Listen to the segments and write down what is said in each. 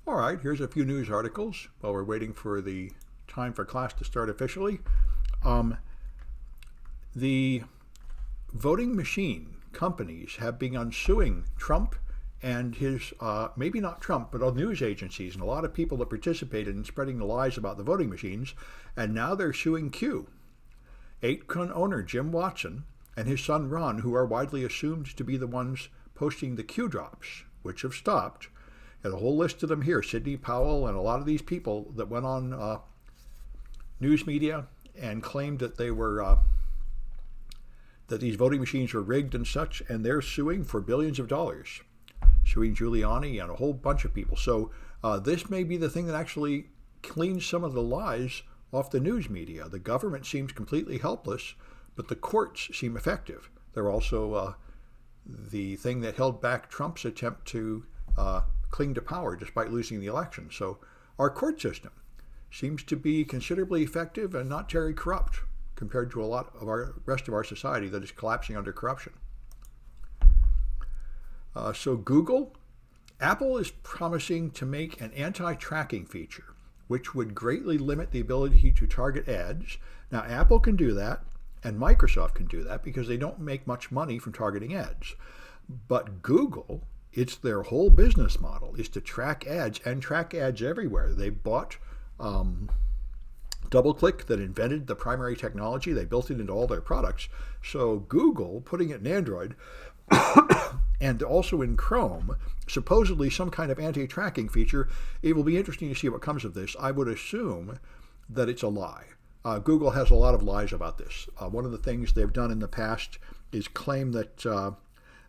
All right, here's a few news articles while we're waiting for the time for class to start officially. The voting machine companies have begun suing Trump and his, maybe not Trump, but all news agencies and a lot of people that participated in spreading the lies about the voting machines, and now they're suing Q. 8kun owner Jim Watson and his son Ron, who are widely assumed to be the ones posting the Q drops, which have stopped. And a whole list of them here, Sidney Powell and a lot of these people that went on news media and claimed that they were that these voting machines were rigged and such, and they're suing for billions of dollars, suing Giuliani and a whole bunch of people. So this may be the thing that actually cleans some of the lies off the news media. The government seems completely helpless, but the courts seem effective. They're also the thing that held back Trump's attempt to cling to power despite losing the election. So our court system seems to be considerably effective and not very corrupt compared to a lot of our rest of our society that is collapsing under corruption. So Apple is promising to make an anti-tracking feature, which would greatly limit the ability to target ads. Now, Apple can do that, and Microsoft can do that because they don't make much money from targeting ads. But Google, it's their whole business model is to track ads and track ads everywhere. They bought DoubleClick that invented the primary technology. They built it into all their products. So Google, putting it in Android and also in Chrome, supposedly some kind of anti-tracking feature. It will be interesting to see what comes of this. I would assume that it's a lie. Google has a lot of lies about this. One of the things they've done in the past is claim that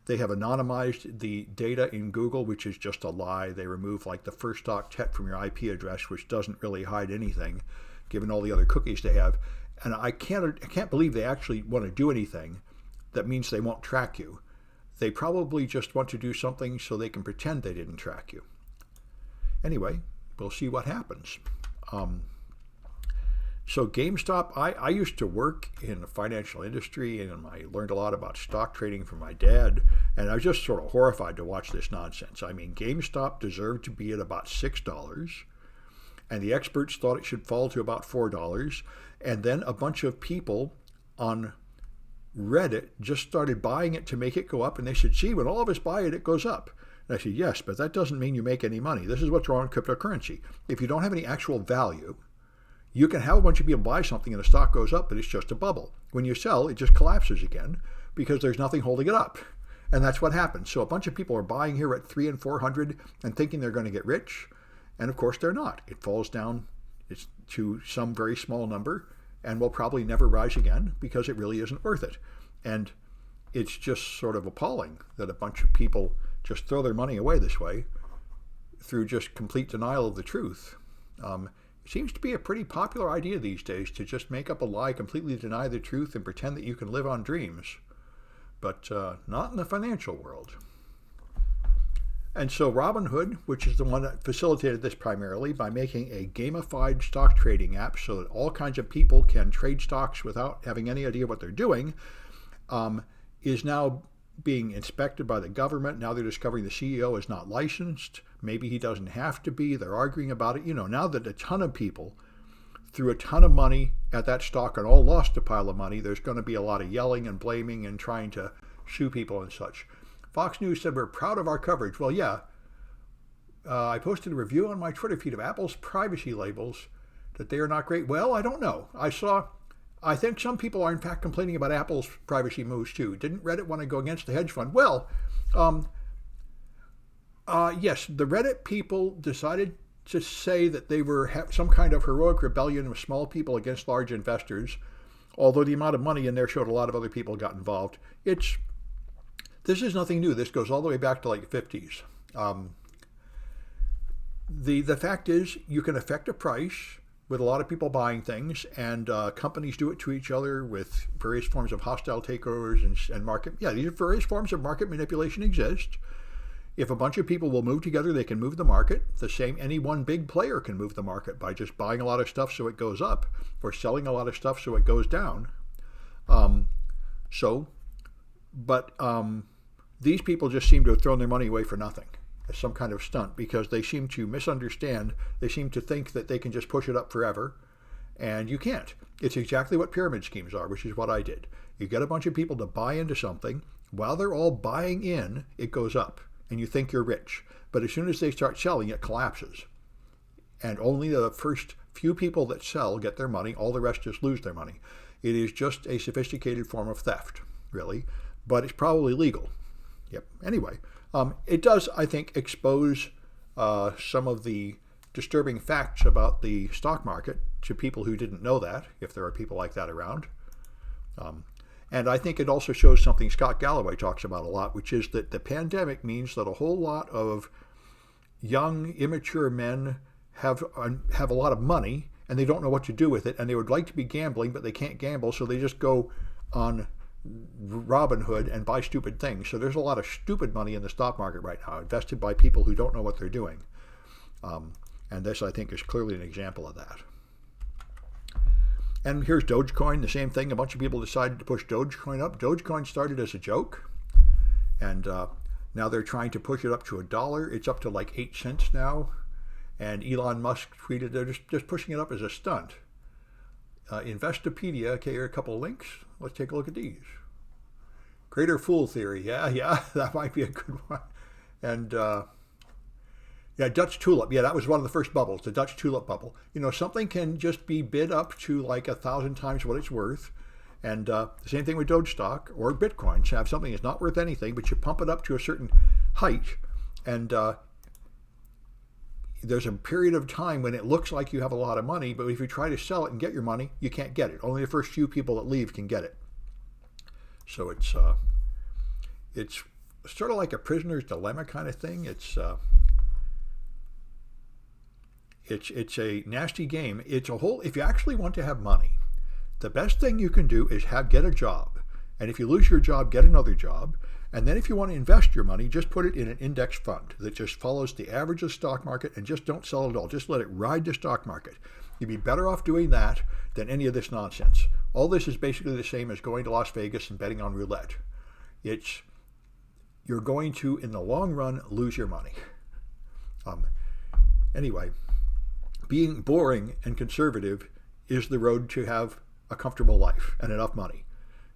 they have anonymized the data in Google, which is just a lie. They remove like the first octet from your IP address, which doesn't really hide anything, given all the other cookies they have. And I can't believe they actually want to do anything that means they won't track you. They probably just want to do something so they can pretend they didn't track you. Anyway, we'll see what happens. So GameStop, I used to work in the financial industry, and I learned a lot about stock trading from my dad, and I was just sort of horrified to watch this nonsense. I mean, GameStop deserved to be at about $6, and the experts thought it should fall to about $4, and then a bunch of people on Reddit just started buying it to make it go up, and they said, see, when all of us buy it, it goes up. And I said, yes, but that doesn't mean you make any money. This is what's wrong with cryptocurrency. If you don't have any actual value, you can have a bunch of people buy something and the stock goes up, but it's just a bubble. When you sell, it just collapses again because there's nothing holding it up. And that's what happens. So a bunch of people are buying here at 300 and 400 and thinking they're going to get rich. And of course they're not. It falls down to some very small number and will probably never rise again because it really isn't worth it. And it's just sort of appalling that a bunch of people just throw their money away this way through just complete denial of the truth. It seems to be a pretty popular idea these days to just make up a lie, completely deny the truth, and pretend that you can live on dreams. But not in the financial world. And so Robinhood, which is the one that facilitated this primarily by making a gamified stock trading app so that all kinds of people can trade stocks without having any idea what they're doing, is now being inspected by the government. Now they're discovering the CEO is not licensed. Maybe he doesn't have to be. They're arguing about it. You know, now that a ton of people threw a ton of money at that stock and all lost a pile of money, there's going to be a lot of yelling and blaming and trying to sue people and such. Fox News said, we're proud of our coverage. Well, yeah. I posted a review on my Twitter feed of Apple's privacy labels, that they are not great. Well, I don't know. I think some people are in fact complaining about Apple's privacy moves too. Didn't Reddit want to go against the hedge fund? Well, yes, the Reddit people decided to say that they were some kind of heroic rebellion of small people against large investors, although the amount of money in there showed a lot of other people got involved. This is nothing new. This goes all the way back to like the 50s. The fact is, you can affect a price with a lot of people buying things, and companies do it to each other with various forms of hostile takeovers and market. Yeah, these various forms of market manipulation exist. If a bunch of people will move together, they can move the market. Any one big player can move the market by just buying a lot of stuff so it goes up, or selling a lot of stuff so it goes down. These people just seem to have thrown their money away for nothing. as some kind of stunt because they seem to misunderstand. They seem to think that they can just push it up forever, and you can't. It's exactly what pyramid schemes are, which is what I did. You get a bunch of people to buy into something. While they're all buying in, it goes up, and you think you're rich. But as soon as they start selling, it collapses. And only the first few people that sell get their money. All the rest just lose their money. It is just a sophisticated form of theft, really, but it's probably legal. Yep. Anyway, it does, I think, expose some of the disturbing facts about the stock market to people who didn't know that, if there are people like that around. And I think it also shows something Scott Galloway talks about a lot, which is that the pandemic means that a whole lot of young, immature men have a lot of money and they don't know what to do with it, and they would like to be gambling, but they can't gamble, so they just go on Robinhood and buy stupid things. So there's a lot of stupid money in the stock market right now, invested by people who don't know what they're doing. And this, I think, is clearly an example of that. And here's Dogecoin, the same thing. A bunch of people decided to push Dogecoin up. Dogecoin started as a joke, and now they're trying to push it up to $1. It's up to like 8 cents now. And Elon Musk tweeted they're just pushing it up as a stunt. Investopedia, okay, here are a couple of links. Let's take a look at these. Greater Fool Theory, yeah, that might be a good one. And Dutch Tulip, that was one of the first bubbles, the Dutch Tulip bubble. Something can just be bid up to like 1,000 times what it's worth. And the same thing with Doge stock or Bitcoin. So have something that's not worth anything, but you pump it up to a certain height, and there's a period of time when it looks like you have a lot of money, but if you try to sell it and get your money, you can't get it. Only the first few people that leave can get it. So it's sort of like a prisoner's dilemma kind of thing. It's a nasty game. If you actually want to have money, the best thing you can do is get a job. And if you lose your job, get another job. And then if you want to invest your money, just put it in an index fund that just follows the average of the stock market and just don't sell it all. Just let it ride the stock market. You'd be better off doing that than any of this nonsense. All this is basically the same as going to Las Vegas and betting on roulette. You're going to, in the long run, lose your money. Anyway, being boring and conservative is the road to have a comfortable life and enough money.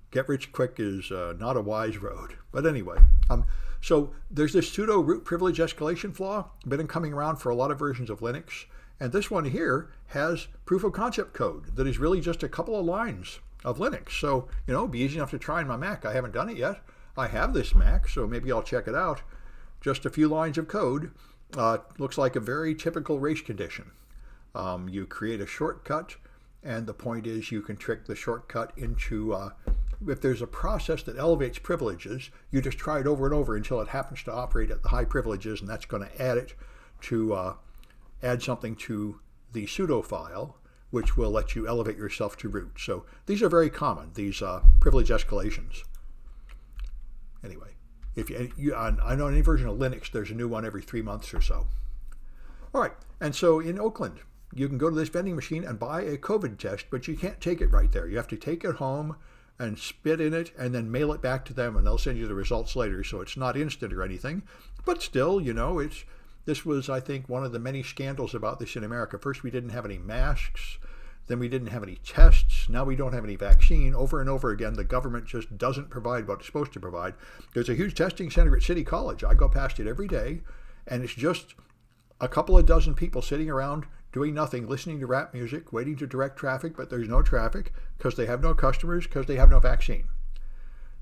Get rich quick is not a wise road. But anyway, so there's this pseudo root privilege escalation flaw, been coming around for a lot of versions of Linux. And this one here has proof of concept code that is really just a couple of lines of Linux. So, it'd be easy enough to try on my Mac. I haven't done it yet. I have this Mac, so maybe I'll check it out. Just a few lines of code. Looks like a very typical race condition. You create a shortcut, and the point is you can trick the shortcut into, if there's a process that elevates privileges, you just try it over and over until it happens to operate at the high privileges, and that's going to add something to the pseudo file, which will let you elevate yourself to root. So these are very common, these privilege escalations. Anyway, I know in any version of Linux, there's a new one every 3 months or so. All right, and so in Oakland, you can go to this vending machine and buy a COVID test, but you can't take it right there. You have to take it home and spit in it and then mail it back to them, and they'll send you the results later. So it's not instant or anything, but still, this was, I think, one of the many scandals about this in America. First, we didn't have any masks. Then we didn't have any tests. Now we don't have any vaccine. Over and over again, the government just doesn't provide what it's supposed to provide. There's a huge testing center at City College. I go past it every day, and it's just a couple of dozen people sitting around doing nothing, listening to rap music, waiting to direct traffic, but there's no traffic because they have no customers, because they have no vaccine.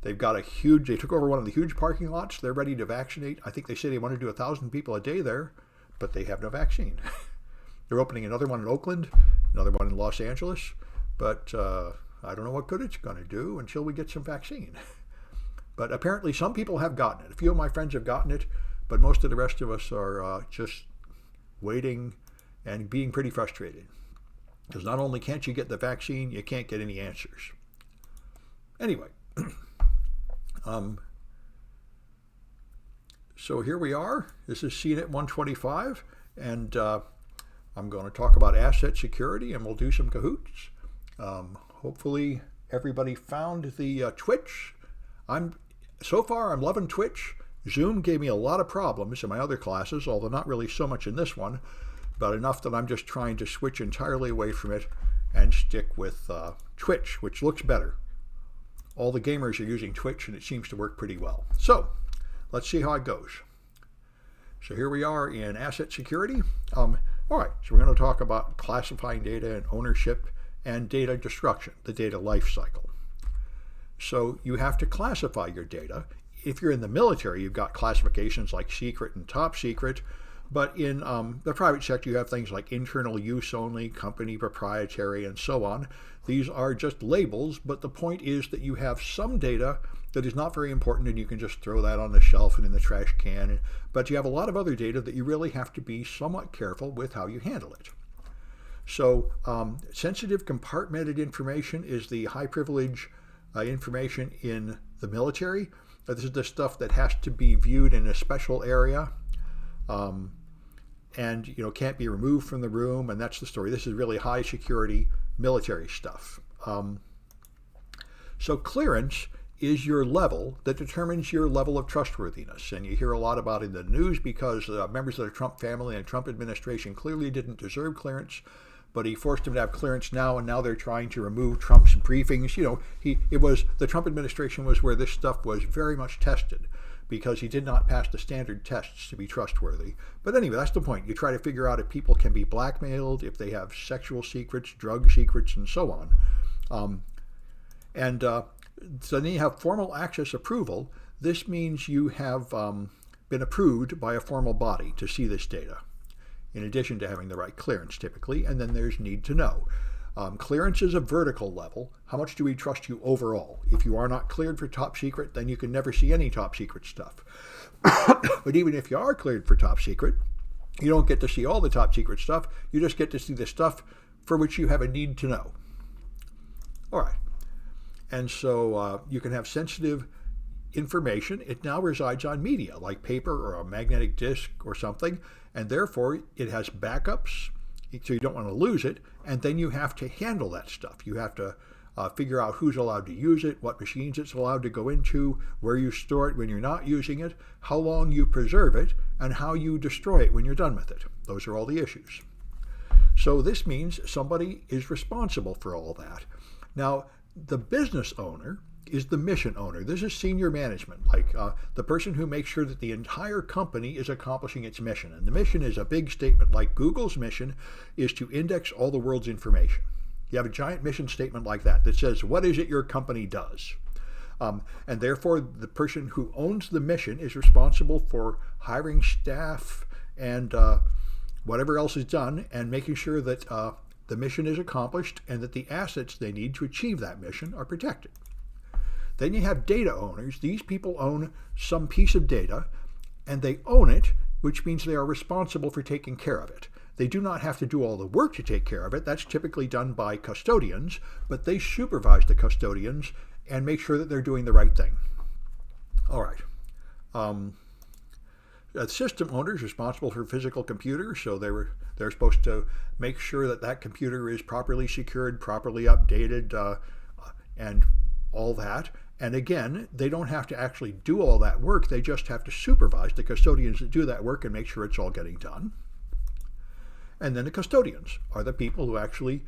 They took over one of the huge parking lots. They're ready to vaccinate. I think they say they want to do 1,000 people a day there, but they have no vaccine. They're opening another one in Oakland, another one in Los Angeles, but I don't know what good it's going to do until we get some vaccine. But apparently some people have gotten it. A few of my friends have gotten it, but most of the rest of us are just waiting and being pretty frustrated. Because not only can't you get the vaccine, you can't get any answers. Anyway, so here we are. This is CNIT 125, and I'm going to talk about asset security, and we'll do some cahoots. Hopefully everybody found the Twitch. So far I'm loving Twitch, Zoom gave me a lot of problems in my other classes, although not really so much in this one, but enough that I'm just trying to switch entirely away from it and stick with Twitch, which looks better. All the gamers are using Twitch, and it seems to work pretty well. So let's see how it goes. So here we are in asset security. All right, so we're going to talk about classifying data and ownership and data destruction, the data life cycle. So you have to classify your data. If you're in the military, you've got classifications like secret and top secret. But in the private sector, you have things like internal use only, company proprietary, and so on. These are just labels, but the point is that you have some data that is not very important and you can just throw that on the shelf and in the trash can. But you have a lot of other data that you really have to be somewhat careful with how you handle it. So sensitive compartmented information is the high privilege information in the military. This is the stuff that has to be viewed in a special area and can't be removed from the room, and that's the story. This is really high security military stuff. So clearance is your level that determines your level of trustworthiness, and you hear a lot about it in the news because members of the Trump family and Trump administration clearly didn't deserve clearance, but he forced them to have clearance now, and now they're trying to remove Trump's briefings. The Trump administration was where this stuff was very much tested because he did not pass the standard tests to be trustworthy. But anyway, that's the point. You try to figure out if people can be blackmailed, if they have sexual secrets, drug secrets, and so on. So then you have formal access approval. This means you have been approved by a formal body to see this data, in addition to having the right clearance typically, and then there's need to know. Clearance is a vertical level. How much do we trust you overall? If you are not cleared for top secret, then you can never see any top secret stuff. But even if you are cleared for top secret, you don't get to see all the top secret stuff. You just get to see the stuff for which you have a need to know. All right. And so you can have sensitive information. It now resides on media, like paper or a magnetic disk or something, and therefore it has backups, so you don't want to lose it, and then you have to handle that stuff. You have to figure out who's allowed to use it, what machines it's allowed to go into, where you store it when you're not using it, how long you preserve it, and how you destroy it when you're done with it. Those are all the issues. So this means somebody is responsible for all that. Now, the business owner is the mission owner. This is senior management, like the person who makes sure that the entire company is accomplishing its mission. And the mission is a big statement, like Google's mission is to index all the world's information. You have a giant mission statement like that says, what is it your company does? And therefore, the person who owns the mission is responsible for hiring staff and whatever else is done and making sure that the mission is accomplished and that the assets they need to achieve that mission are protected. Then you have data owners. These people own some piece of data, and they own it, which means they are responsible for taking care of it. They do not have to do all the work to take care of it. That's typically done by custodians, but they supervise the custodians and make sure that they're doing the right thing. All right. System owners responsible for physical computers, so they're supposed to make sure that that computer is properly secured, properly updated, and all that. And again, they don't have to actually do all that work. They just have to supervise the custodians that do that work and make sure it's all getting done. And then the custodians are the people who actually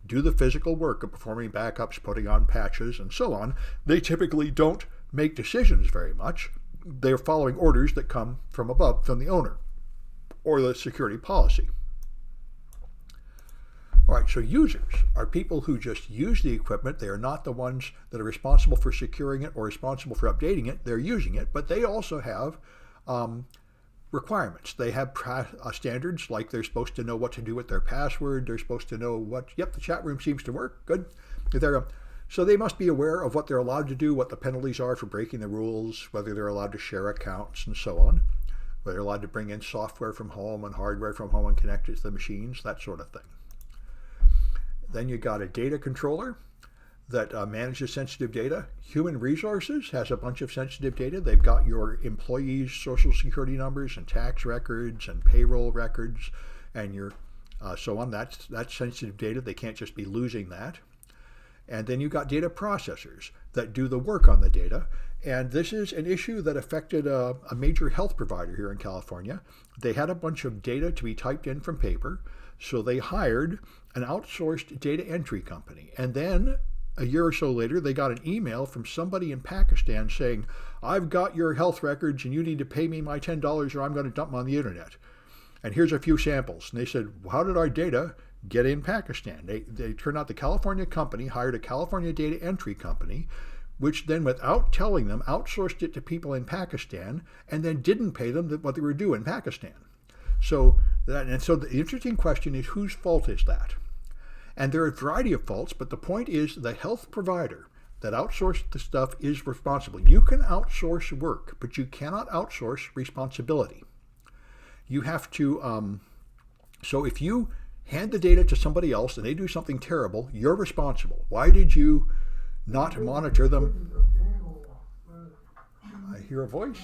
do the physical work of performing backups, putting on patches, and so on. They typically don't make decisions very much. They're following orders that come from above, from the owner, or the security policy. All right, so users are people who just use the equipment. They are not the ones that are responsible for securing it or responsible for updating it. They're using it, but they also have requirements. They have standards, like they're supposed to know what to do with their password. They're supposed to know the chat room seems to work. Good. So they must be aware of what they're allowed to do, what the penalties are for breaking the rules, whether they're allowed to share accounts and so on, whether they're allowed to bring in software from home and hardware from home and connect it to the machines, that sort of thing. Then you got a data controller that manages sensitive data. Human resources has a bunch of sensitive data. They've got your employees' social security numbers and tax records and payroll records and your so on. That's sensitive data. They can't just be losing that. And then you've got data processors that do the work on the data. And this is an issue that affected a major health provider here in California. They had a bunch of data to be typed in from paper, so they hired an outsourced data entry company. And then a year or so later, they got an email from somebody in Pakistan saying, I've got your health records and you need to pay me my $10 or I'm going to dump them on the internet. And here's a few samples. And they said, how did our data get in Pakistan? They turned out the California company hired a California data entry company, which then, without telling them, outsourced it to people in Pakistan and then didn't pay them what they were due in Pakistan. So the interesting question is, whose fault is that? And there are a variety of faults, but the point is the health provider that outsourced the stuff is responsible. You can outsource work, but you cannot outsource responsibility. You have to, so if you hand the data to somebody else and they do something terrible, you're responsible. Why did you not monitor them? I hear a voice.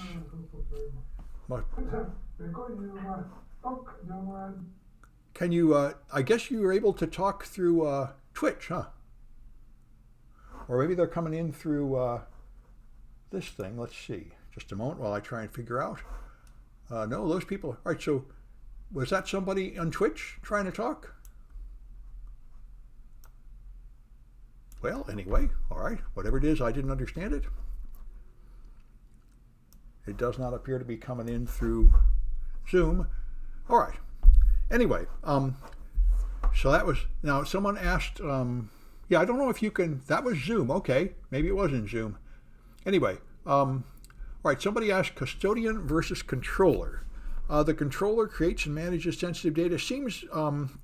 Can you, I guess you were able to talk through Twitch, huh? Or maybe they're coming in through this thing. Let's see. Just a moment while I try and figure out. No, those people. All right, so was that somebody on Twitch trying to talk? Well, anyway, all right. Whatever it is, I didn't understand it. It does not appear to be coming in through Zoom. All right. Anyway, so that was, now someone asked, yeah, I don't know if you can, that was Zoom. Okay, maybe it wasn't Zoom. Anyway, all right, somebody asked custodian versus controller. The controller creates and manages sensitive data. Seems, I'm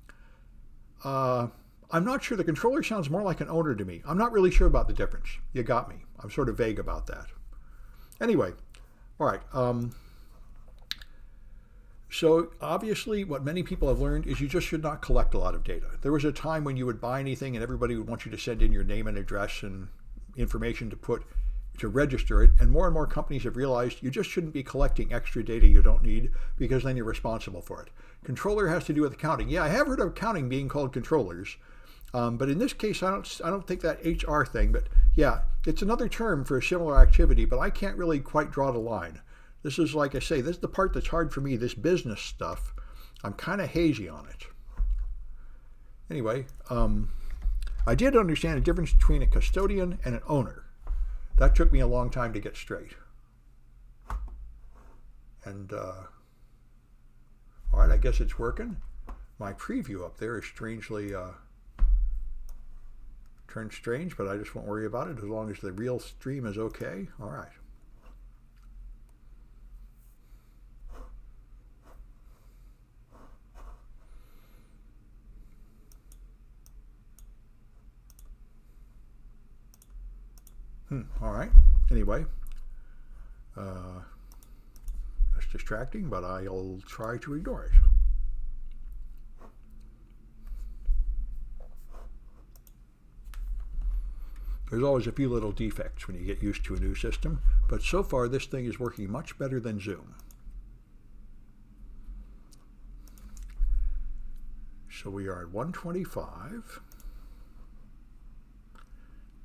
not sure. The controller sounds more like an owner to me. I'm not really sure about the difference. You got me. I'm sort of vague about that. Anyway, all right. So obviously what many people have learned is you just should not collect a lot of data. There was a time when you would buy anything and everybody would want you to send in your name and address and information to register it. And more companies have realized you just shouldn't be collecting extra data you don't need, because then you're responsible for it. Controller has to do with accounting. Yeah, I have heard of accounting being called controllers. But in this case, I don't think that HR thing, but yeah, it's another term for a similar activity, but I can't really quite draw the line. This is, like I say, this is the part that's hard for me, this business stuff. I'm kind of hazy on it. Anyway, I did understand the difference between a custodian and an owner. That took me a long time to get straight. And, all right, I guess it's working. My preview up there is strangely turned strange, but I just won't worry about it as long as the real stream is okay. All right. All right. Anyway, that's distracting, but I'll try to ignore it. There's always a few little defects when you get used to a new system, but so far this thing is working much better than Zoom. So we are at 125,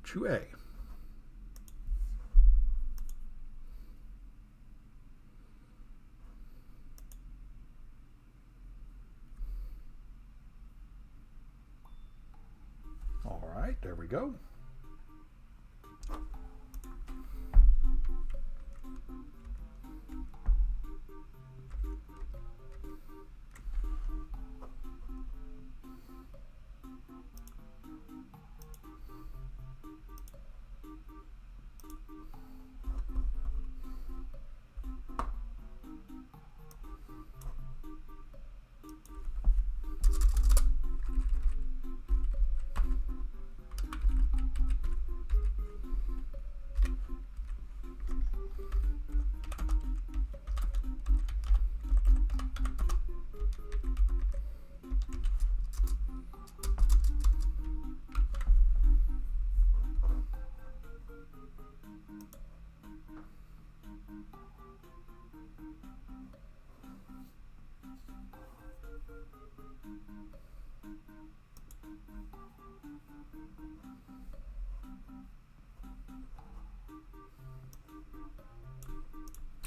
2A. All right, there we go.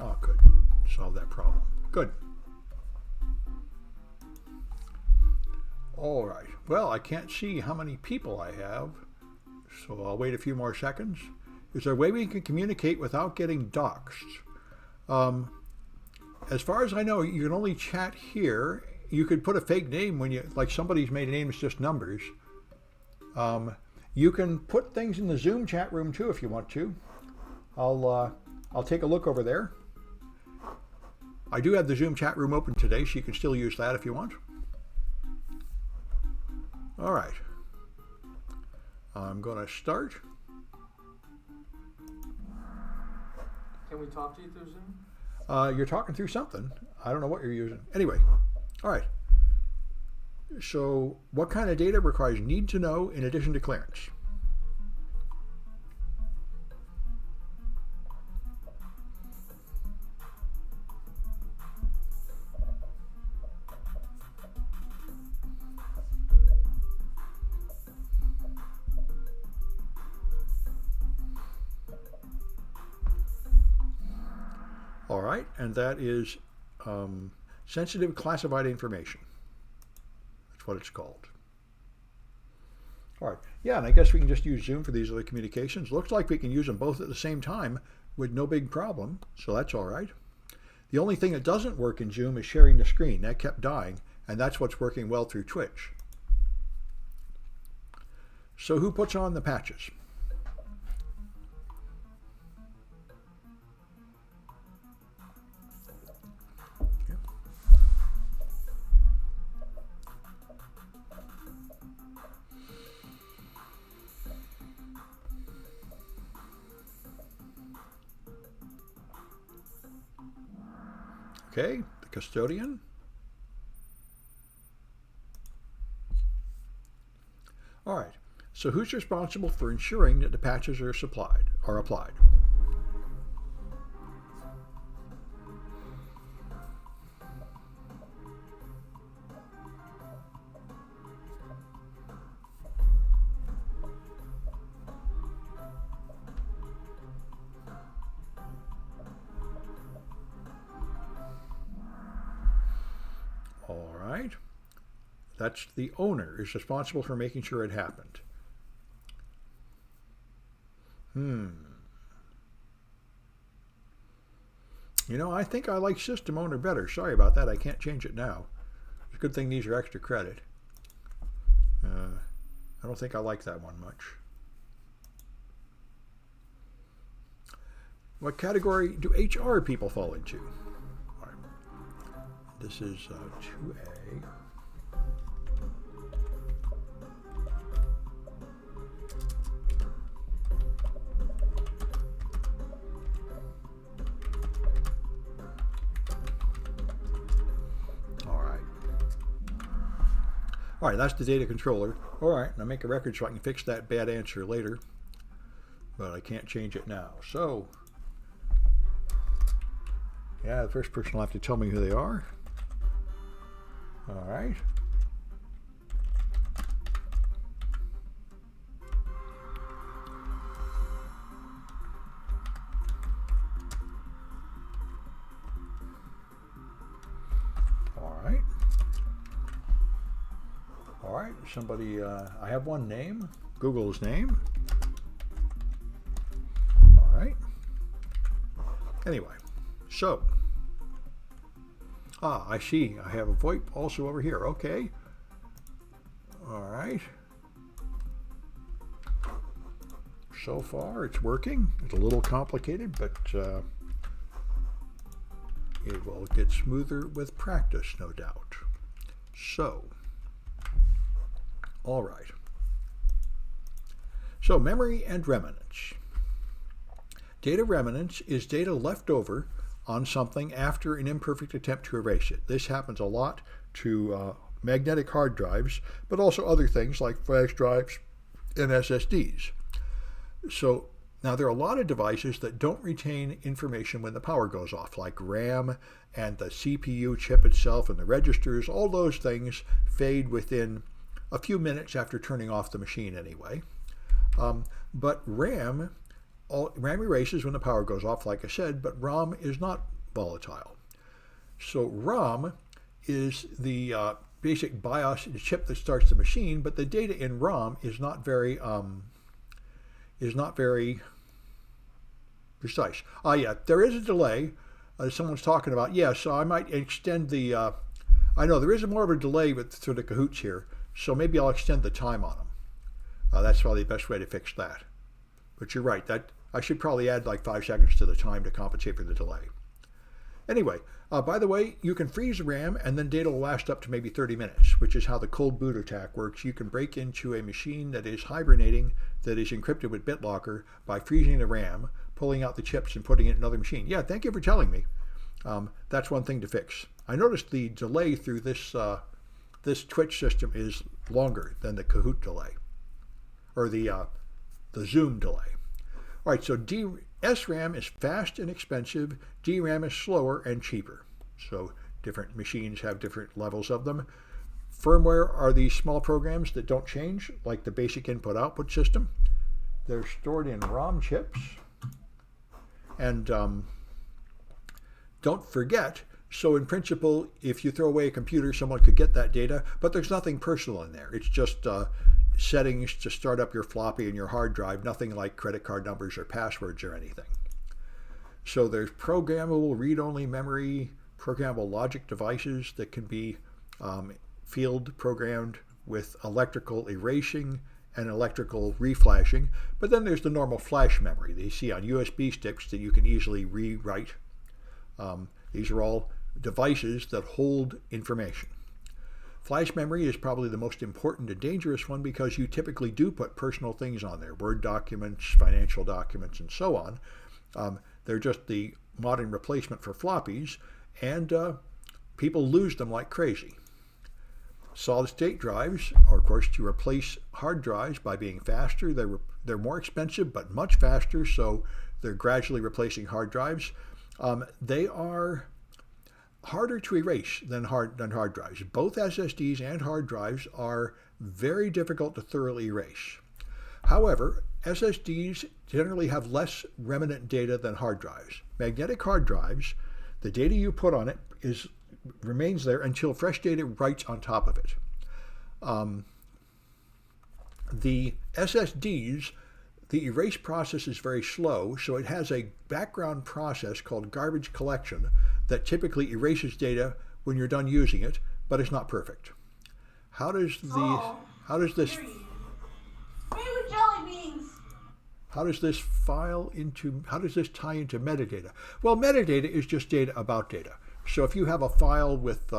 Oh, good. Solve that problem. Good. All right. Well, I can't see how many people I have, so I'll wait a few more seconds. Is there a way we can communicate without getting doxxed? As far as I know, you can only chat here. You could put a fake name when you, like somebody's made a name, it's just numbers. You can put things in the Zoom chat room too if you want to. I'll take a look over there. I do have the Zoom chat room open today, so you can still use that if you want. All right. I'm going to start. Can we talk to you through Zoom? You're talking through something. I don't know what you're using. Anyway, all right. So what kind of data requires need to know in addition to clearance? All right, and that is sensitive classified information. That's what it's called. All right, yeah, and I guess we can just use Zoom for these other communications. Looks like we can use them both at the same time with no big problem, so that's all right. The only thing that doesn't work in Zoom is sharing the screen. That kept dying, and that's what's working well through Twitch. So who puts on the patches? Okay, the custodian. All right, so who's responsible for ensuring that the patches are applied? All right. That's the owner is responsible for making sure it happened. You know, I think I like system owner better. Sorry about that. I can't change it now. It's a good thing these are extra credit. I don't think I like that one much. What category do HR people fall into? All right. This is 2A. All right, that's the data controller. All right, I'll make a record so I can fix that bad answer later, but I can't change it now. So, yeah, the first person will have to tell me who they are. All right. All right, somebody, I have one name, Google's name. All right. Anyway, so, I see, I have a VoIP also over here, okay. All right. So far, it's working. It's a little complicated, but it will get smoother with practice, no doubt. So, all right. So memory and remnants. Data remnants is data left over on something after an imperfect attempt to erase it. This happens a lot to magnetic hard drives, but also other things like flash drives and SSDs. So now there are a lot of devices that don't retain information when the power goes off, like RAM and the CPU chip itself and the registers. All those things fade within a few minutes after turning off the machine anyway. But RAM RAM erases when the power goes off, like I said, but ROM is not volatile. So ROM is the basic BIOS chip that starts the machine, but the data in ROM is not very precise. Yeah, there is a delay. Someone's talking about, yeah, so I might extend the, I know there is more of a delay through the cahoots here, so maybe I'll extend the time on them. That's probably the best way to fix that. But you're right, that I should probably add like 5 seconds to the time to compensate for the delay. Anyway, by the way, you can freeze the RAM and then data will last up to maybe 30 minutes, which is how the cold boot attack works. You can break into a machine that is hibernating, that is encrypted with BitLocker by freezing the RAM, pulling out the chips and putting it in another machine. Yeah, thank you for telling me. That's one thing to fix. I noticed the delay through this Twitch system is longer than the Kahoot delay, or the Zoom delay. All right, so SRAM is fast and expensive. DRAM is slower and cheaper. So different machines have different levels of them. Firmware are these small programs that don't change, like the basic input-output system. They're stored in ROM chips. And don't forget, so in principle, if you throw away a computer, someone could get that data, but there's nothing personal in there. It's just settings to start up your floppy and your hard drive, nothing like credit card numbers or passwords or anything. So there's programmable read-only memory, programmable logic devices that can be field programmed with electrical erasing and electrical reflashing. But then there's the normal flash memory that you see on USB sticks that you can easily rewrite. These are all devices that hold information. Flash memory is probably the most important and dangerous one because you typically do put personal things on there, Word documents, financial documents, and so on. They're just the modern replacement for floppies, and people lose them like crazy. Solid-state drives are, of course, to replace hard drives by being faster. They're more expensive, but much faster, so they're gradually replacing hard drives. They are harder to erase than hard drives. Both SSDs and hard drives are very difficult to thoroughly erase. However, SSDs generally have less remnant data than hard drives. Magnetic hard drives, the data you put on it remains there until fresh data writes on top of it. The SSDs, the erase process is very slow, so it has a background process called garbage collection that typically erases data when you're done using it, but it's not perfect. How does this tie into metadata? Well, metadata is just data about data. So if you have a file with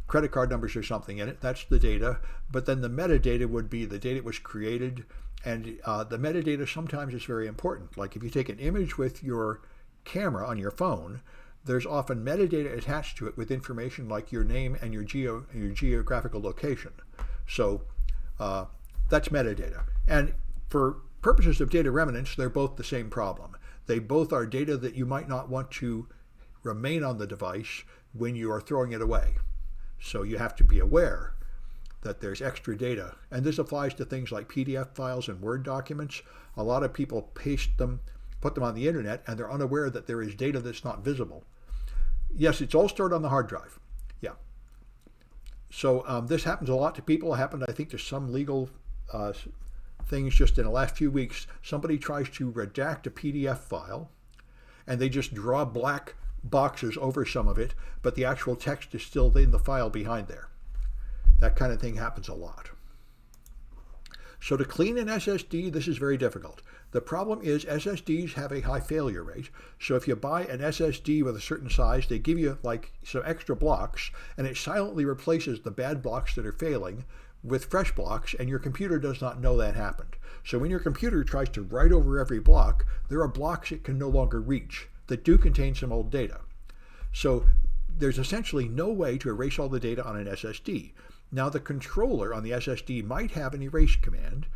credit card numbers or something in it, that's the data, but then the metadata would be the date it was created, and the metadata sometimes is very important. Like if you take an image with your camera on your phone, there's often metadata attached to it with information like your name and your geographical location. So that's metadata. And for purposes of data remnants, they're both the same problem. They both are data that you might not want to remain on the device when you are throwing it away. So you have to be aware that there's extra data. And this applies to things like PDF files and Word documents. A lot of people paste them, put them on the internet, and they're unaware that there is data that's not visible. Yes, it's all stored on the hard drive. Yeah. So this happens a lot to people. It happened, I think, to some legal things just in the last few weeks. Somebody tries to redact a PDF file, and they just draw black boxes over some of it, but the actual text is still in the file behind there. That kind of thing happens a lot. So to clean an SSD, this is very difficult. The problem is SSDs have a high failure rate. So if you buy an SSD with a certain size, they give you like some extra blocks, and it silently replaces the bad blocks that are failing with fresh blocks, and your computer does not know that happened. So when your computer tries to write over every block, there are blocks it can no longer reach that do contain some old data. So there's essentially no way to erase all the data on an SSD. Now the controller on the SSD might have an erase command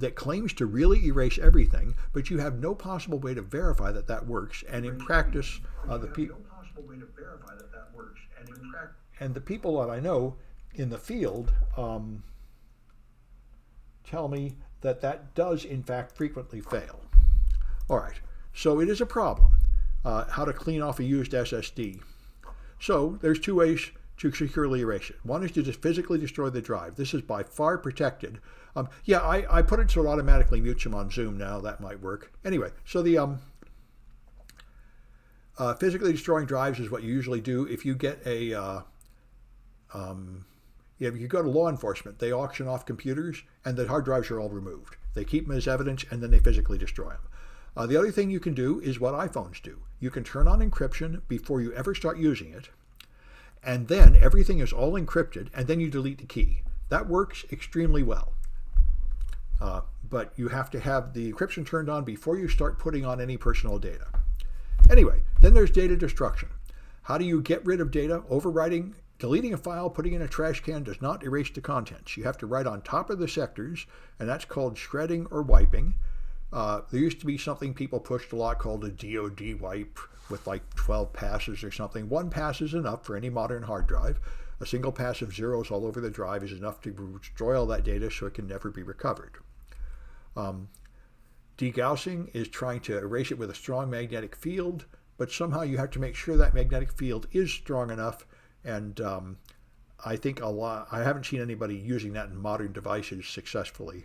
that claims to really erase everything, but you have no possible way to verify that that works. And in practice, the people that I know in the field tell me that that does in fact frequently fail. All right, so it is a problem, how to clean off a used SSD. So there's two ways to securely erase it. One is to just physically destroy the drive. This is by far protected. I put it so it automatically mutes them on Zoom now. That might work. Anyway, so the physically destroying drives is what you usually do if you get a if you go to law enforcement, they auction off computers and the hard drives are all removed. They keep them as evidence and then they physically destroy them. The other thing you can do is what iPhones do. You can turn on encryption before you ever start using it, and then everything is all encrypted, and then you delete the key. That works extremely well. But you have to have the encryption turned on before you start putting on any personal data. Anyway, then there's data destruction. How do you get rid of data? Overwriting, deleting a file, putting in a trash can does not erase the contents. You have to write on top of the sectors, and that's called shredding or wiping. There used to be something people pushed a lot called a DoD wipe with like 12 passes or something. One pass is enough for any modern hard drive. A single pass of zeros all over the drive is enough to destroy all that data so it can never be recovered. Degaussing is trying to erase it with a strong magnetic field, but somehow you have to make sure that magnetic field is strong enough, and I think I haven't seen anybody using that in modern devices successfully.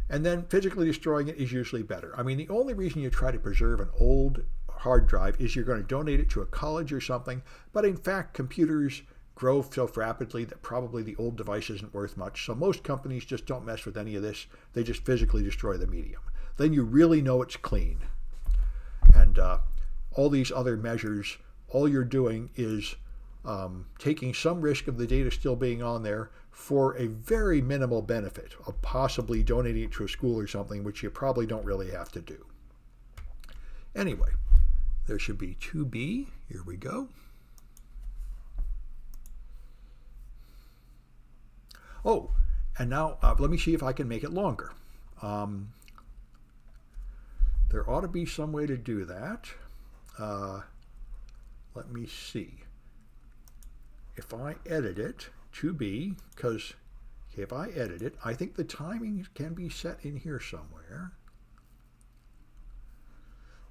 And then physically destroying it is usually better. I mean, the only reason you try to preserve an old hard drive is you're going to donate it to a college or something, but in fact, computers grow so rapidly that probably the old device isn't worth much. So most companies just don't mess with any of this. They just physically destroy the medium. Then you really know it's clean. And all these other measures, all you're doing is taking some risk of the data still being on there for a very minimal benefit of possibly donating it to a school or something, which you probably don't really have to do. Anyway, there should be 2B. Here we go. Oh, and now let me see if I can make it longer. There ought to be some way to do that. Let me see. If I edit it, 2B, because if I edit it, I think the timing can be set in here somewhere.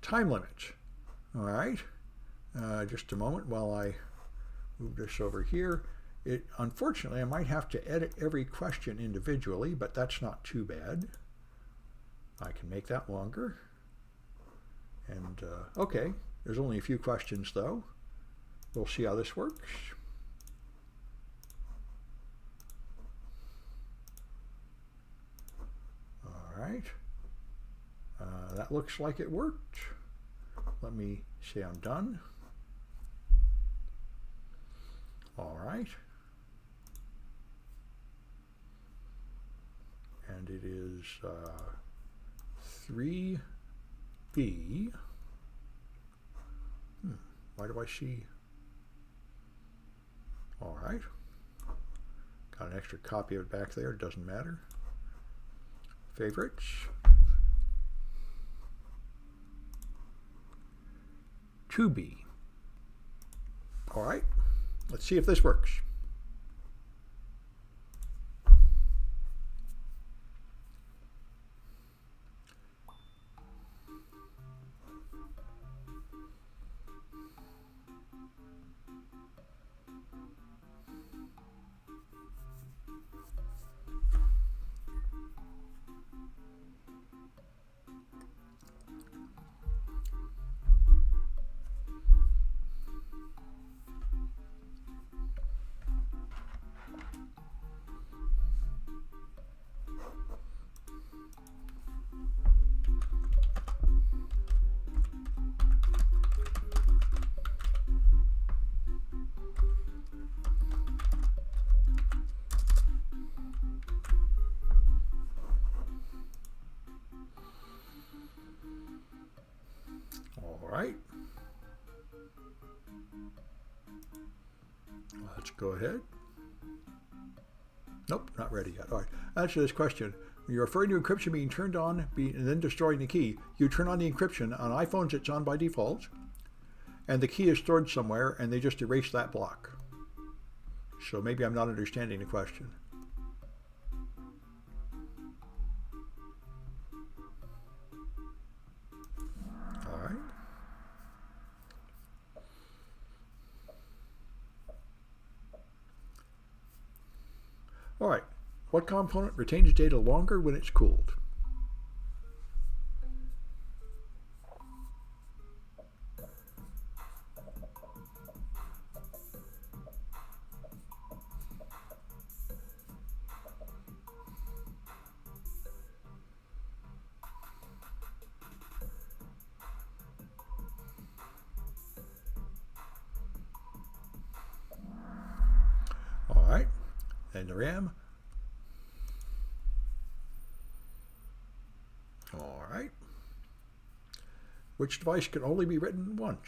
Time limits. All right. Just a moment while I move this over here. Unfortunately, I might have to edit every question individually, but that's not too bad. I can make that longer. And okay, there's only a few questions though. We'll see how this works. All right. That looks like it worked. Let me say I'm done. All right. And it is 3B. Why do I see? All right. Got an extra copy of it back there. It doesn't matter. Favorites. To be. All right. Let's see if this works. All right. Let's go ahead. Nope, not ready yet. All right. Answer this question. When you're referring to encryption being turned on and then destroying the key, you turn on the encryption. On iPhones, it's on by default. And the key is stored somewhere, and they just erase that block. So maybe I'm not understanding the question. All right. What component retains data longer when it's cooled? All right. And the RAM. All right. Which device can only be written once?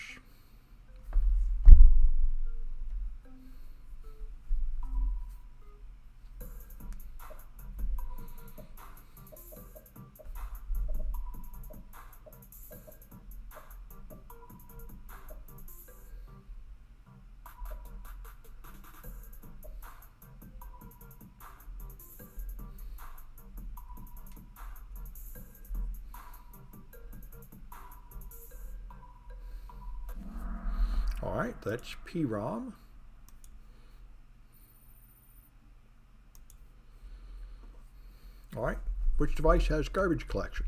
All right, that's PROM. All right, which device has garbage collection?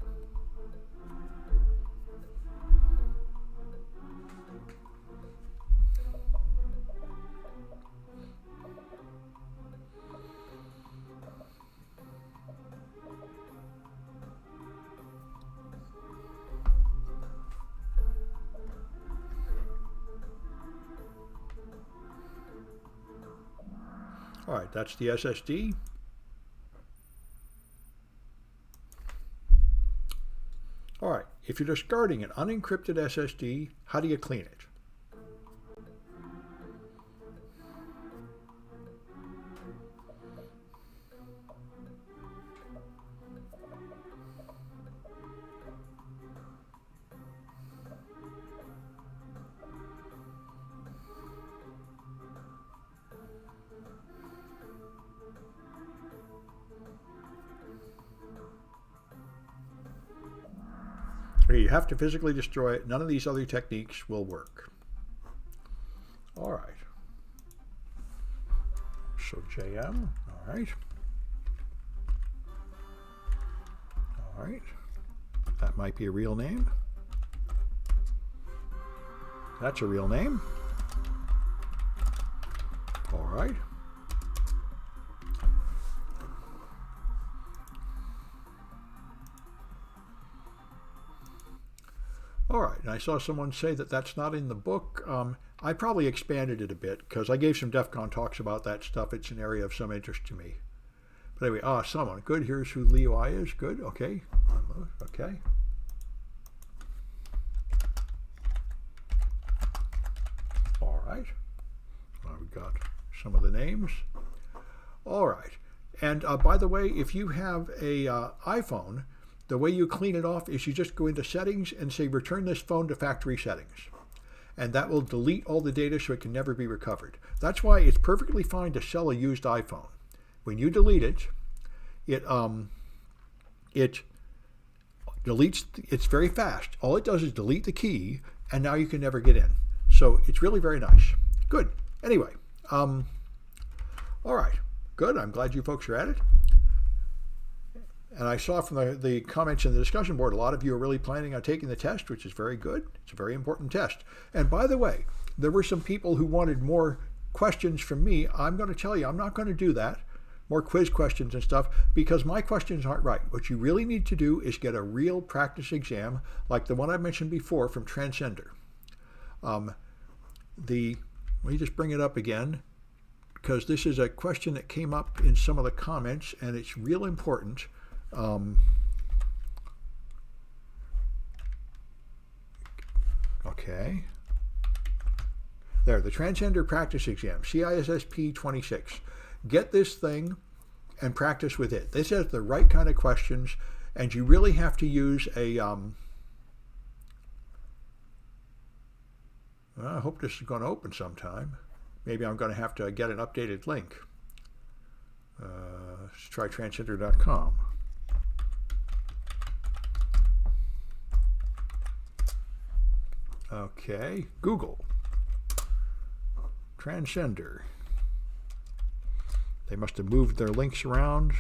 All right, that's the SSD. All right, if you're discarding an unencrypted SSD, how do you clean it? Okay, you have to physically destroy it. None of these other techniques will work. All right. So JM, all right. All right. That might be a real name. That's a real name. All right. All right, and I saw someone say that that's not in the book. I probably expanded it a bit because I gave some DEF CON talks about that stuff. It's an area of some interest to me. But anyway, someone, good, here's who Leo I is, good, okay, okay. All right, we've got some of the names. All right, and by the way, if you have a iPhone, the way you clean it off is you just go into settings and say return this phone to factory settings. And that will delete all the data so it can never be recovered. That's why it's perfectly fine to sell a used iPhone. When you delete it, it deletes, it's very fast. All it does is delete the key and now you can never get in. So it's really very nice. Good. Anyway, all right, good. I'm glad you folks are at it. And I saw from the comments in the discussion board, a lot of you are really planning on taking the test, which is very good. It's a very important test. And by the way, there were some people who wanted more questions from me. I'm going to tell you, I'm not going to do that, more quiz questions and stuff, because my questions aren't right. What you really need to do is get a real practice exam, like the one I mentioned before from Transgender. Let me just bring it up again, because this is a question that came up in some of the comments, and it's real important. Okay. There, the Transgender Practice Exam, CISSP 26. Get this thing and practice with it. This has the right kind of questions, and you really have to use a, I hope this is going to open sometime. Maybe I'm going to have to get an updated link. Let's try transgender.com. Okay, Google. Transgender. They must have moved their links around.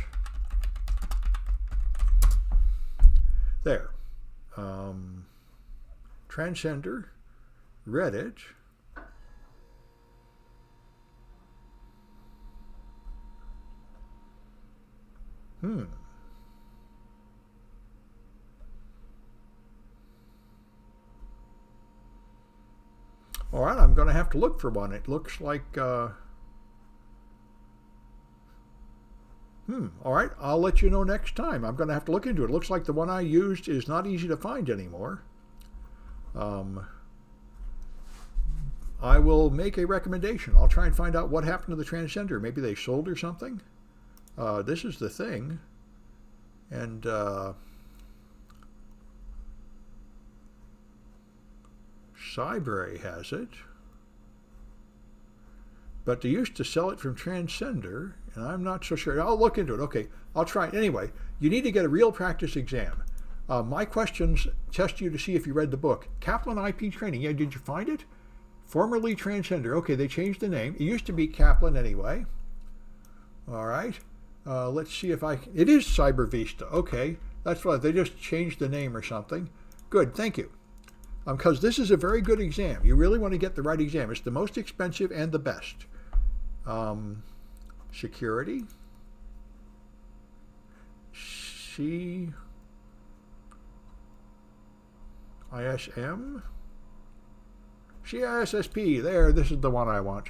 There. Transgender, Reddit. All right, I'm going to have to look for one. It looks like... All right, I'll let you know next time. I'm going to have to look into it. It looks like the one I used is not easy to find anymore. I will make a recommendation. I'll try and find out what happened to the transgender. Maybe they sold or something. This is the thing. And Cyberry has it. But they used to sell it from Transgender, and I'm not so sure. I'll look into it. Okay, I'll try it. Anyway, you need to get a real practice exam. My questions test you to see if you read the book. Kaplan IP Training. Yeah, did you find it? Formerly Transgender. Okay, they changed the name. It used to be Kaplan anyway. All right. Let's see if I can. It is Cyber Vista. Okay, that's why they just changed the name or something. Good, thank you. Because this is a very good exam. You really want to get the right exam. It's the most expensive and the best. Security. CISSP. CISSP. There, this is the one I want.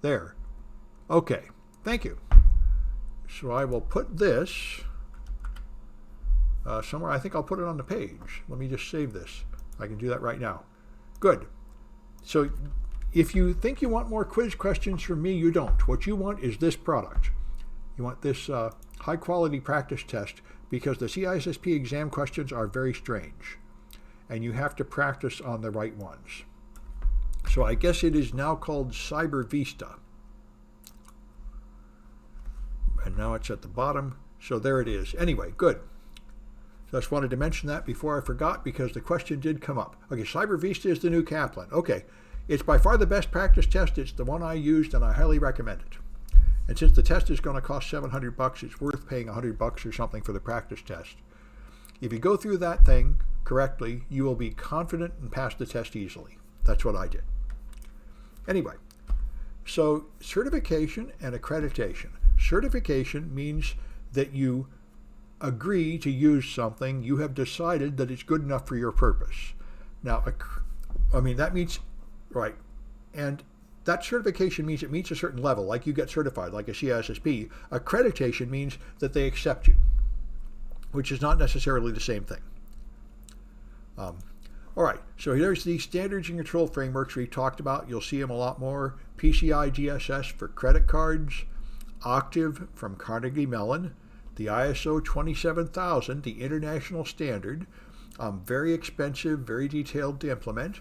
There. Okay, thank you. So I will put this somewhere. I think I'll put it on the page. Let me just save this. I can do that right now. Good. So if you think you want more quiz questions from me, you don't. What you want is this product. You want this high-quality practice test because the CISSP exam questions are very strange, and you have to practice on the right ones. So I guess it is now called Cyber Vista. And now it's at the bottom. So there it is. Anyway, good. So I just wanted to mention that before I forgot because the question did come up. Okay, Cyber Vista is the new Kaplan. Okay, it's by far the best practice test. It's the one I used and I highly recommend it. And since the test is going to cost $700, it's worth paying $100 or something for the practice test. If you go through that thing correctly, you will be confident and pass the test easily. That's what I did. Anyway, so certification and accreditation. Certification means that you agree to use something, you have decided that it's good enough for your purpose. Now, that means, right, and that certification means it meets a certain level, like you get certified, like a CISSP. Accreditation means that they accept you, which is not necessarily the same thing. All right, so here's the standards and control frameworks we talked about. You'll see them a lot more. PCI DSS for credit cards, Octave from Carnegie Mellon, the ISO 27000, the international standard, very expensive, very detailed to implement,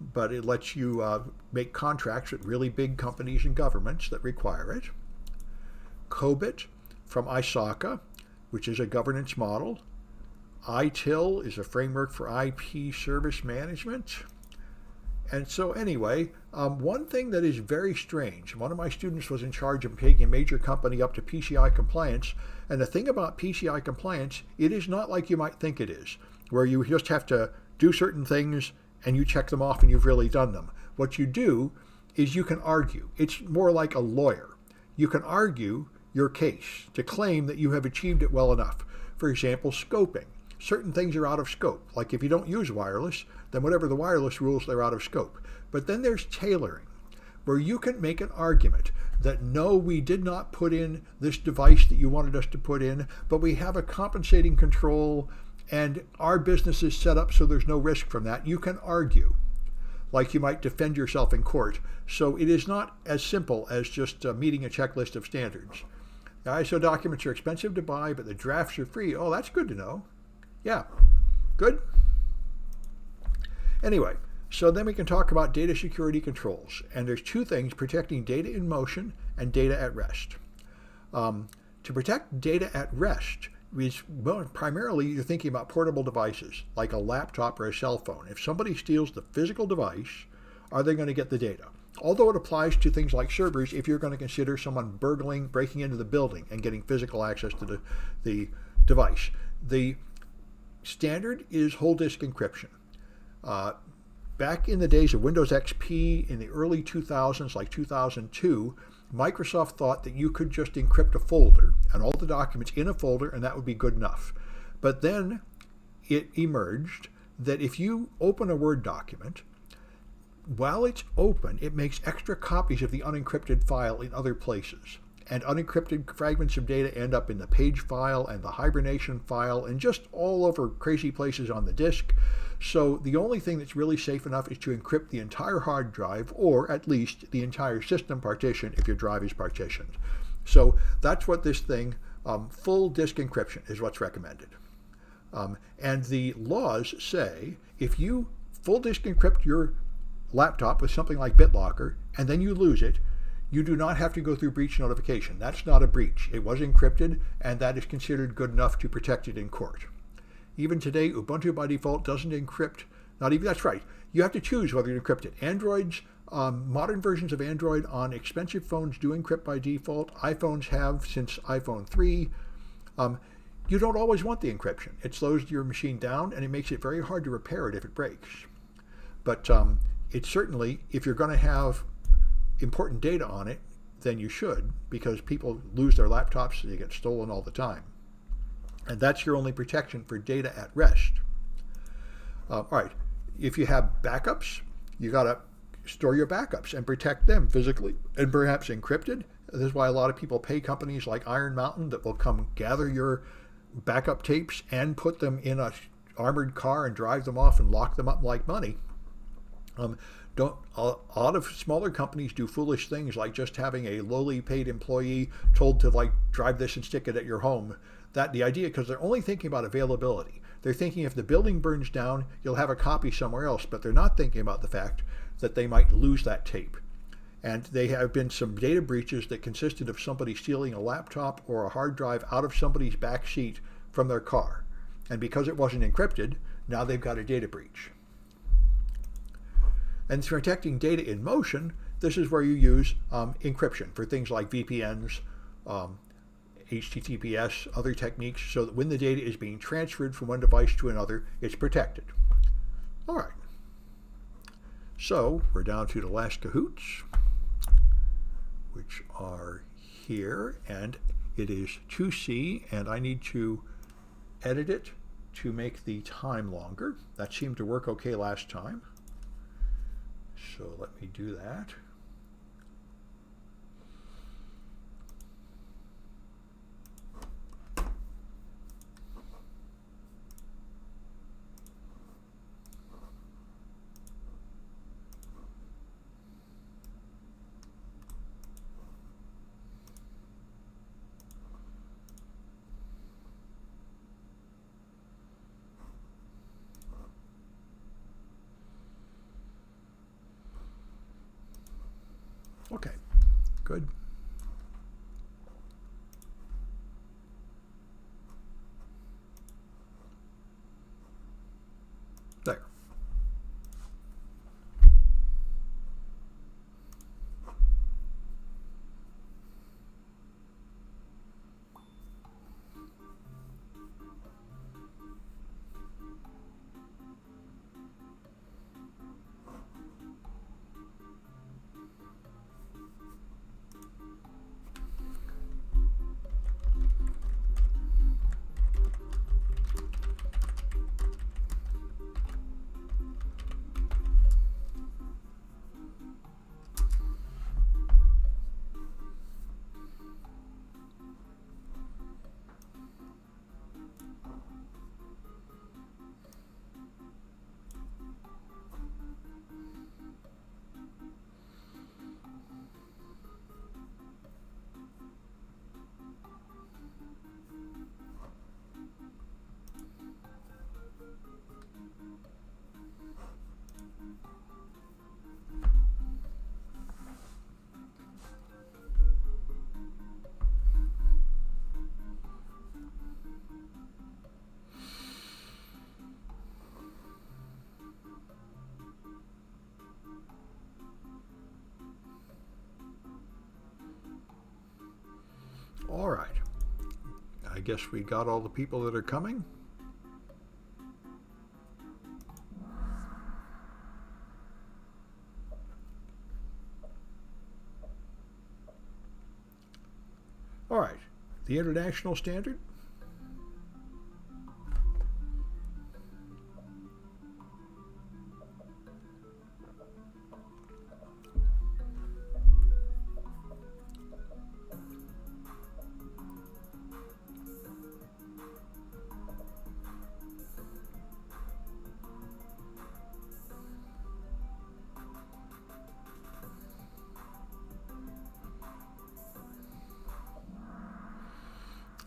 but it lets you make contracts with really big companies and governments that require it. COBIT from ISACA, which is a governance model. ITIL is a framework for IP service management. And so anyway, one thing that is very strange, one of my students was in charge of taking a major company up to PCI compliance, and the thing about PCI compliance, it is not like you might think it is, where you just have to do certain things and you check them off and you've really done them. What you do is you can argue. It's more like a lawyer. You can argue your case to claim that you have achieved it well enough. For example, scoping. Certain things are out of scope. Like if you don't use wireless, then whatever the wireless rules, they're out of scope. But then there's tailoring, where you can make an argument that no, we did not put in this device that you wanted us to put in, but we have a compensating control and our business is set up so there's no risk from that. You can argue like you might defend yourself in court. So it is not as simple as just meeting a checklist of standards. The ISO documents are expensive to buy, but the drafts are free. Oh, that's good to know. Yeah, good. Anyway, so then we can talk about data security controls. And there's two things, protecting data in motion and data at rest. To protect data at rest, primarily you're thinking about portable devices, like a laptop or a cell phone. If somebody steals the physical device, are they going to get the data? although it applies to things like servers if you're going to consider someone breaking into the building and getting physical access to the device. The standard is whole disk encryption. Back in the days of Windows XP in the early 2000s, like 2002, Microsoft thought that you could just encrypt a folder and all the documents in a folder, and that would be good enough. But then it emerged that if you open a Word document, while it's open, it makes extra copies of the unencrypted file in other places. And unencrypted fragments of data end up in the page file and the hibernation file and just all over crazy places on the disk. So the only thing that's really safe enough is to encrypt the entire hard drive, or at least the entire system partition if your drive is partitioned. So that's what this thing, full disk encryption, is what's recommended. And the laws say if you full disk encrypt your laptop with something like BitLocker and then you lose it, you do not have to go through breach notification. That's not a breach. It was encrypted, and that is considered good enough to protect it in court. Even today, Ubuntu by default doesn't encrypt. Not even, that's right. You have to choose whether you encrypt it. Androids, modern versions of Android on expensive phones do encrypt by default. iPhones have since iPhone 3. You don't always want the encryption. It slows your machine down, and it makes it very hard to repair it if it breaks. But it's certainly, if you're going to have important data on it, then you should, because people lose their laptops and they get stolen all the time. And that's your only protection for data at rest. All right, if you have backups, you got to store your backups and protect them physically and perhaps encrypted. This is why a lot of people pay companies like Iron Mountain that will come gather your backup tapes and put them in a armored car and drive them off and lock them up like money. A lot of smaller companies do foolish things like just having a lowly paid employee told to like drive this and stick it at your home. The idea, because they're only thinking about availability. They're thinking if the building burns down, you'll have a copy somewhere else, but they're not thinking about the fact that they might lose that tape. And there have been some data breaches that consisted of somebody stealing a laptop or a hard drive out of somebody's back seat from their car. And because it wasn't encrypted, now they've got a data breach. And for protecting data in motion, this is where you use encryption for things like VPNs, HTTPS, other techniques, so that when the data is being transferred from one device to another, it's protected. All right. So we're down to the last cahoots, which are here, and it is 2C, and I need to edit it to make the time longer. That seemed to work okay last time. So let me do that. Okay, good. There. I guess we got all the people that are coming. All right, the international standard.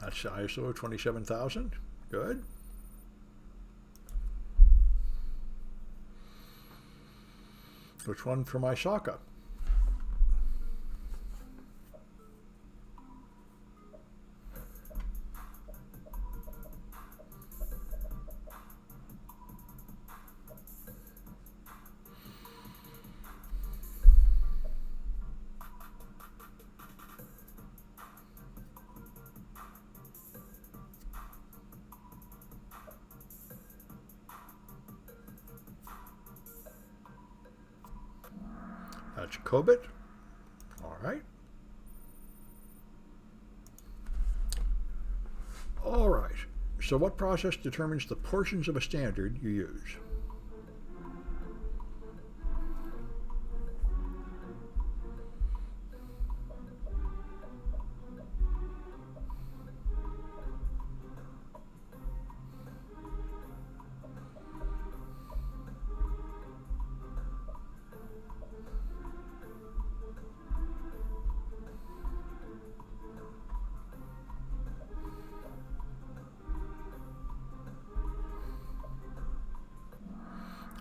That's ISO 27000. Good. Which one for my SOCA? That's COBIT. All right. All right. So what process determines the portions of a standard you use?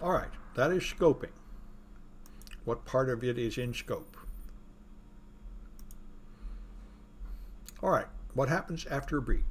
All right, that is scoping. What part of it is in scope? All right, what happens after a breach?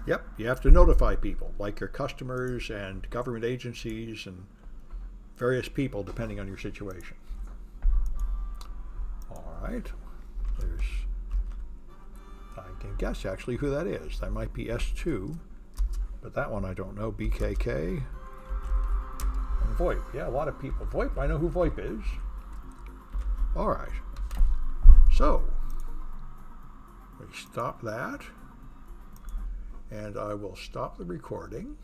Yep, you have to notify people, like your customers and government agencies and various people, depending on your situation. All right, I can guess actually who that is. That might be S2, but that one I don't know. BKK and VoIP. Yeah, a lot of people. VoIP, I know who VoIP is. All right, so we stop that. And I will stop the recording.